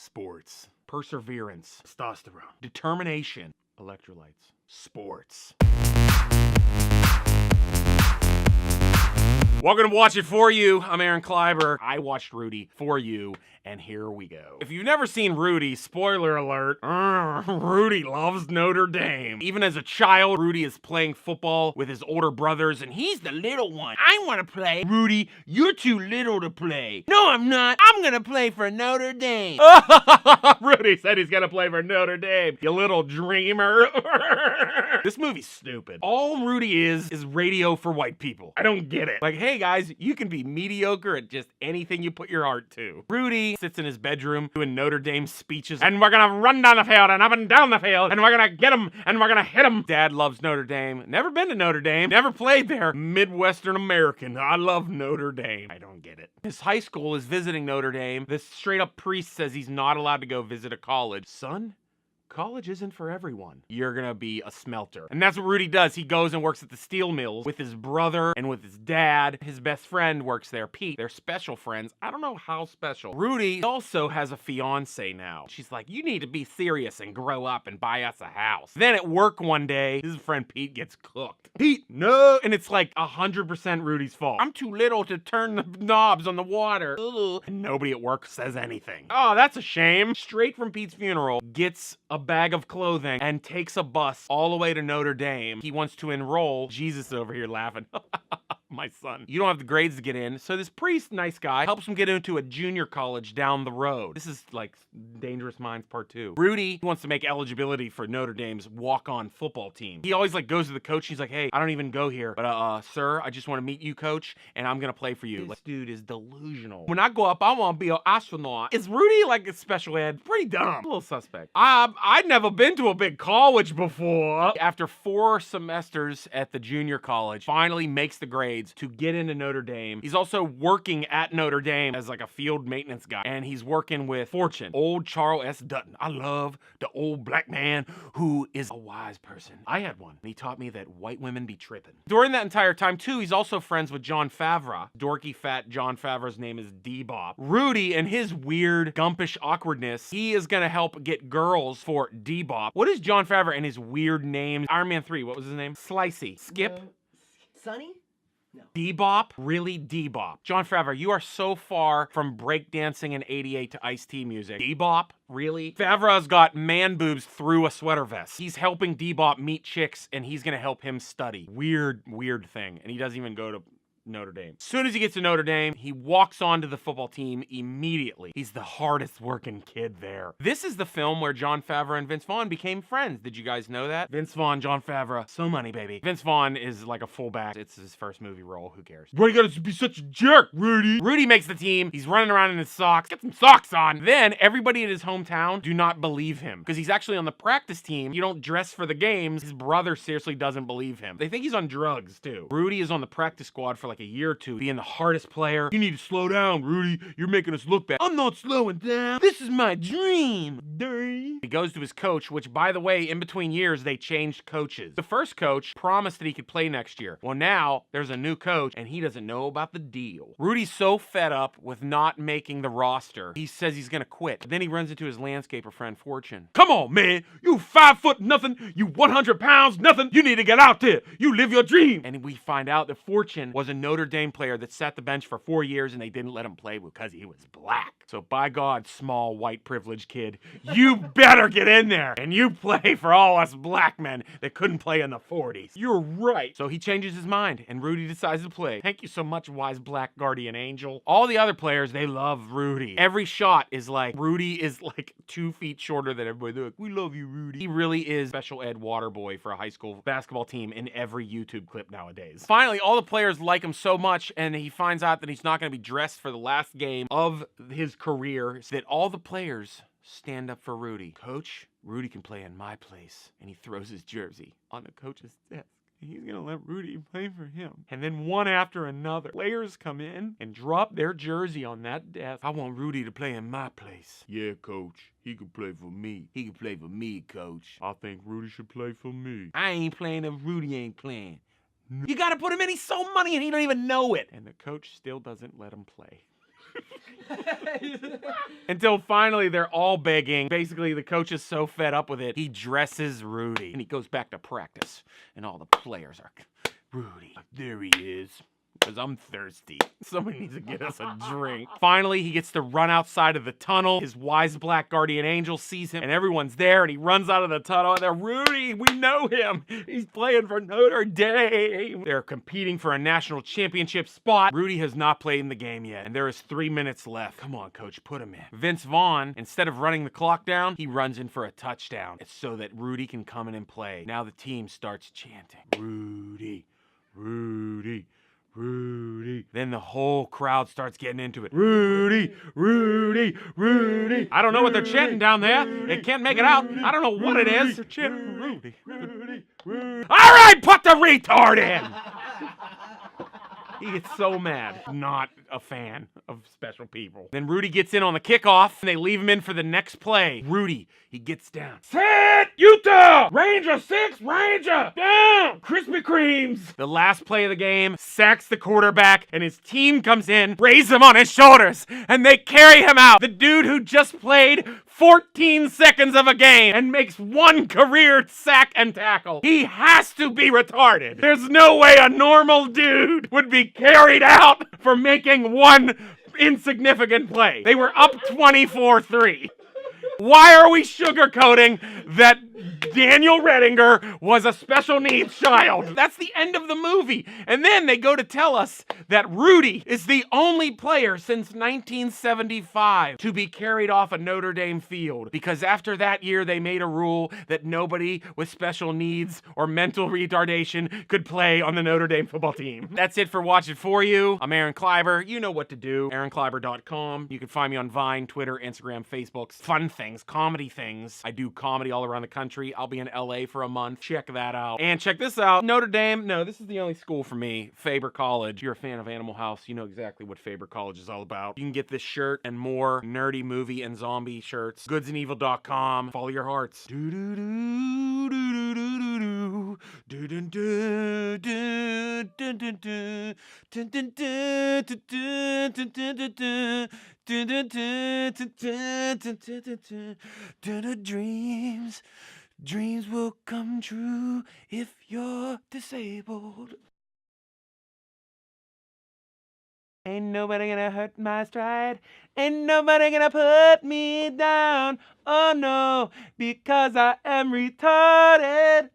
Sports. Perseverance. Testosterone. Determination. Electrolytes. Sports. Welcome to Watch It For You. I'm Aaron Kleiber. I watched Rudy for you, and here we go. If you've never seen Rudy, spoiler alert, Rudy loves Notre Dame. Even as a child, Rudy is playing football with his older brothers, and he's the little one. I want to play. Rudy, you're too little to play. No, I'm not. I'm going to play for Notre Dame. Rudy said he's going to play for Notre Dame. You little dreamer. This movie's stupid. All Rudy is radio for white people. I don't get it. Like, hey guys, you can be mediocre at just anything you put your heart to. Rudy sits in his bedroom doing Notre Dame speeches, and we're gonna run down the field and up and down the field, and we're gonna get him, and we're gonna hit him. Dad loves Notre Dame. Never been to Notre Dame. Never played there. Midwestern American. I love Notre Dame. I don't get it. His high school is visiting Notre Dame. This straight up priest says he's not allowed to go visit a college. Son? College isn't for everyone. You're gonna be a smelter. And that's what Rudy does. He goes and works at the steel mills with his brother and with his dad. His best friend works there, Pete. They're special friends. I don't know how special. Rudy also has a fiance now. She's like, you need to be serious and grow up and buy us a house. Then at work one day, his friend Pete gets cooked. Pete, no! And it's like 100% Rudy's fault. I'm too little to turn the knobs on the water. Ugh. And nobody at work says anything. Oh, that's a shame. Straight from Pete's funeral, gets a bag of clothing and takes a bus all the way to Notre Dame. He wants to enroll. Jesus over here laughing. My son. You don't have the grades to get in, so this priest, nice guy, helps him get into a junior college down the road. This is like Dangerous Minds Part 2. Rudy wants to make eligibility for Notre Dame's walk-on football team. He always like goes to the coach. He's like, hey, I don't even go here, but sir, I just want to meet you, coach, and I'm gonna play for you. This dude is delusional. When I grow up, I want to be an astronaut. Is Rudy like a special ed? Pretty dumb. A little suspect. I'd never been to a big college before. After 4 semesters at the junior college, finally makes the grades to get into Notre Dame. He's also working at Notre Dame as like a field maintenance guy, and he's working with Fortune, old Charles S. Dutton. I love the old black man who is a wise person. I had one, and he taught me that white women be tripping. During that entire time too, he's also friends with Jon Favreau. Dorky fat Jon Favreau's name is D-Bop. Rudy and his weird gumpish awkwardness, he is gonna help get girls for D-Bop. What is Jon Favreau and his weird name? Iron Man 3, what was his name? Slicey. Skip? Sonny? No. D-Bop? Really D-Bop? Jon Favreau, you are so far from breakdancing and 88 to Ice-T music. D-Bop? Really? Favreau's got man boobs through a sweater vest. He's helping D-Bop meet chicks, and he's gonna help him study. Weird thing. And he doesn't even go to Notre Dame. As soon as he gets to Notre Dame, he walks onto the football team immediately. He's the hardest working kid there. This is the film where Jon Favreau and Vince Vaughn became friends. Did you guys know that? Vince Vaughn, Jon Favreau, so money, baby. Vince Vaughn is like a fullback. It's his first movie role. Who cares? Why you gotta be such a jerk, Rudy? Rudy makes the team. He's running around in his socks. Get some socks on. Then everybody in his hometown do not believe him because he's actually on the practice team. You don't dress for the games. His brother seriously doesn't believe him. They think he's on drugs too. Rudy is on the practice squad for like a year or two, being the hardest player. You need to slow down, Rudy. You're making us look bad. I'm not slowing down. This is my dream. He goes to his coach, which, by the way, in between years, they changed coaches. The first coach promised that he could play next year. Well, now there's a new coach, and he doesn't know about the deal. Rudy's so fed up with not making the roster, he says he's gonna quit. Then he runs into his landscaper friend, Fortune. Come on, man. You 5 foot nothing. You 100 pounds nothing. You need to get out there. You live your dream. And we find out that Fortune was a Notre Dame player that sat the bench for 4 years, and they didn't let him play because he was black. So by God, small white privileged kid, you better get in there and you play for all us black men that couldn't play in the 40s. You're right. So he changes his mind, and Rudy decides to play. Thank you so much, wise black guardian angel. All the other players, they love Rudy. Every shot is like, Rudy is like 2 feet shorter than everybody. They're like, we love you, Rudy. He really is special ed water boy for a high school basketball team in every YouTube clip nowadays. Finally, all the players like him so much, and he finds out that he's not going to be dressed for the last game of his career, so that all the players stand up for Rudy. Coach, Rudy can play in my place. And he throws his jersey on the coach's desk. He's gonna let Rudy play for him. And then one after another, players come in and drop their jersey on that desk. I want Rudy to play in my place. Yeah, coach. He can play for me. He can play for me, coach. I think Rudy should play for me. I ain't playing if Rudy ain't playing. You gotta put him in. He's so money and he don't even know it. And the coach still doesn't let him play. Until finally they're all begging. Basically, the coach is so fed up with it, he dresses Rudy. And he goes back to practice. And all the players are, Rudy, there he is. Because I'm thirsty. Somebody needs to get us a drink. Finally, he gets to run outside of the tunnel. His wise black guardian angel sees him, and everyone's there, and he runs out of the tunnel, and they're, Rudy, we know him. He's playing for Notre Dame. They're competing for a national championship spot. Rudy has not played in the game yet, and there is 3 minutes left. Come on, coach, put him in. Vince Vaughn, instead of running the clock down, he runs in for a touchdown. It's so that Rudy can come in and play. Now the team starts chanting, Rudy, Rudy, Rudy. Then the whole crowd starts getting into it. Rudy, Rudy, Rudy. I don't know what they're chanting down there. It can't make it out. I don't know what it is. They're chanting Rudy, Rudy, Rudy. All right, put the retard in. He gets so mad. Not a fan of special people. Then Rudy gets in on the kickoff, and they leave him in for the next play. Rudy, he gets down. Set! Utah! Ranger 6, Ranger! Down! Krispy Kremes! The last play of the game, sacks the quarterback, and his team comes in, raises him on his shoulders, and they carry him out. The dude who just played 14 seconds of a game and makes one career sack and tackle. He has to be retarded. There's no way a normal dude would be carried out for making one insignificant play. They were up 24-3. Why are we sugarcoating that Daniel Redinger was a special needs child? That's the end of the movie. And then they go to tell us that Rudy is the only player since 1975 to be carried off a Notre Dame field. Because after that year, they made a rule that nobody with special needs or mental retardation could play on the Notre Dame football team. That's it for Watch It For You. I'm Aaron Kleiber. You know what to do. AaronKleiber.com. You can find me on Vine, Twitter, Instagram, Facebook. Fun things, comedy things. I do comedy all around the country. I'll be in LA for a month. Check that out. And check this out. Notre Dame. No, this is the only school for me. Faber College. If you're a fan of Animal House, you know exactly what Faber College is all about. You can get this shirt and more nerdy movie and zombie shirts. Goodsandevil.com. Follow your hearts. Dreams will come true if you're disabled. Ain't nobody gonna hurt my stride. Ain't nobody gonna put me down. Oh no, because I am retarded.